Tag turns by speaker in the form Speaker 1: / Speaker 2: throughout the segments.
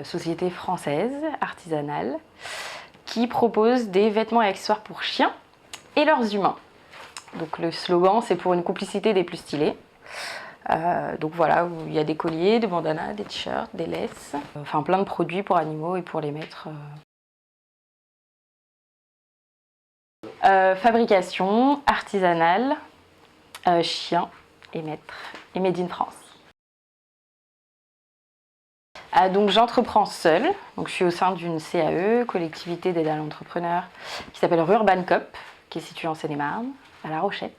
Speaker 1: société française, artisanale, qui propose des vêtements et accessoires pour chiens et leurs humains. Donc le slogan, c'est pour une complicité des plus stylés. Donc voilà, où il y a des colliers, des bandanas, des t-shirts, des laisses, enfin plein de produits pour animaux et pour les maîtres. Fabrication artisanale, chien et maître, et made in France. Donc j'entreprends seule, donc je suis au sein d'une CAE, collectivité d'aide à l'entrepreneur, qui s'appelle Rurban Coop, qui est située en Seine-et-Marne, à La Rochette.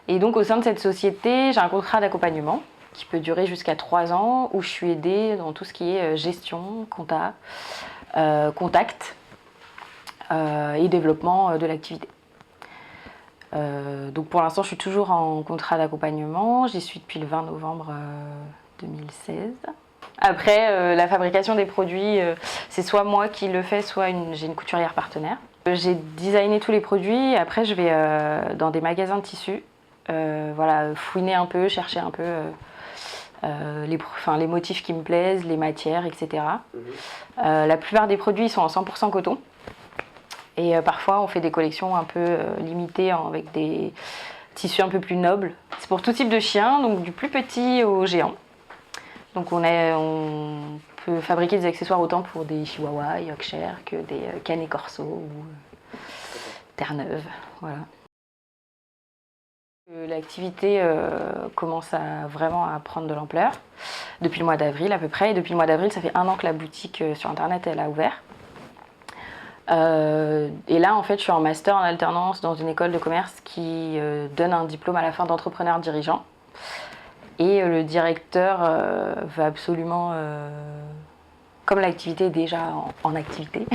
Speaker 1: Et donc au sein de cette société, j'ai un contrat d'accompagnement qui peut durer jusqu'à 3 ans, où je suis aidée dans tout ce qui est gestion, compta, contact et développement de l'activité. Donc pour l'instant, je suis toujours en contrat d'accompagnement. J'y suis depuis le 20 novembre 2016. Après, la fabrication des produits, c'est soit moi qui le fais, soit j'ai une couturière partenaire. J'ai designé tous les produits. Après, je vais dans des magasins de tissus, voilà, fouiner un peu, chercher un peu les motifs qui me plaisent, les matières, etc. La plupart des produits sont en 100% coton. Et parfois, on fait des collections un peu limitées avec des tissus un peu plus nobles. C'est pour tout type de chien, donc du plus petit au géant. Donc on peut fabriquer des accessoires autant pour des chihuahuas, yorkshire, que des canet corso ou terre-neuve. Voilà. L'activité commence vraiment à prendre de l'ampleur depuis le mois d'avril à peu près. Et depuis le mois d'avril, ça fait 1 an que la boutique sur internet elle a ouvert. Et là, en fait, je suis en master en alternance dans une école de commerce qui donne un diplôme à la fin d'entrepreneur dirigeant. Et le directeur va absolument, comme l'activité est déjà en activité,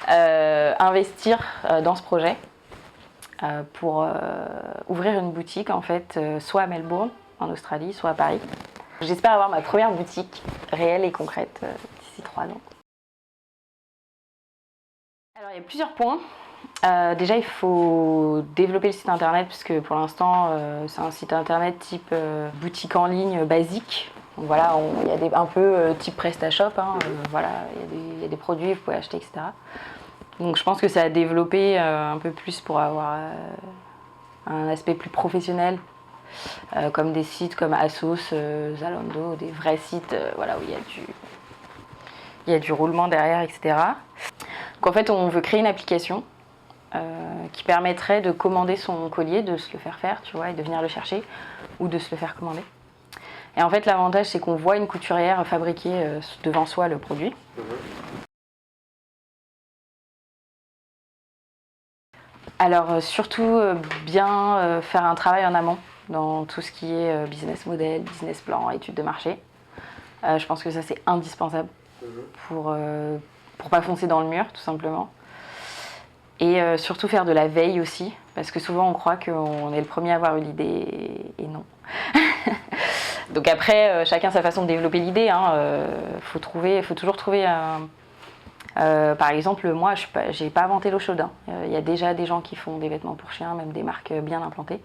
Speaker 1: investir dans ce projet pour ouvrir une boutique, en fait, soit à Melbourne, en Australie, soit à Paris. J'espère avoir ma première boutique réelle et concrète d'ici 3 ans. Alors, il y a plusieurs points. Déjà, il faut développer le site internet puisque pour l'instant, c'est un site internet type boutique en ligne basique. Donc voilà, il y a un peu type PrestaShop. Voilà, il y a des produits que vous pouvez acheter, etc. Donc je pense que c'est à développer un peu plus pour avoir un aspect plus professionnel, comme des sites comme Asos, Zalando, des vrais sites voilà, où il y a du roulement derrière, etc. Donc en fait, on veut créer une application qui permettrait de commander son collier, de se le faire faire, tu vois, et de venir le chercher, ou de se le faire commander. Et en fait, l'avantage, c'est qu'on voit une couturière fabriquer devant soi le produit. Alors, surtout, bien faire un travail en amont dans tout ce qui est business model, business plan, études de marché. Je pense que ça, c'est indispensable pour pas foncer dans le mur, tout simplement. Et surtout faire de la veille aussi, parce que souvent on croit qu'on est le premier à avoir eu l'idée et non. Donc après, chacun sa façon de développer l'idée. Faut toujours trouver par exemple, moi, j'ai pas inventé l'eau chaude. Il y a déjà des gens qui font des vêtements pour chiens, même des marques bien implantées.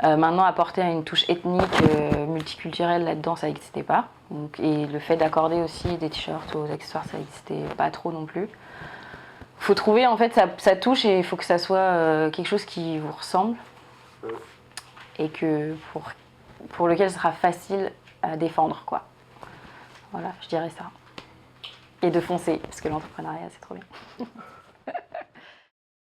Speaker 1: Maintenant, apporter une touche ethnique, multiculturelle là-dedans, ça n'existait pas. Donc, et le fait d'accorder aussi des t-shirts aux accessoires, ça n'existait pas trop non plus. Faut trouver en fait sa touche et il faut que ça soit quelque chose qui vous ressemble et que pour lequel ce sera facile à défendre, quoi. Voilà, je dirais ça. Et de foncer, parce que l'entrepreneuriat, c'est trop bien.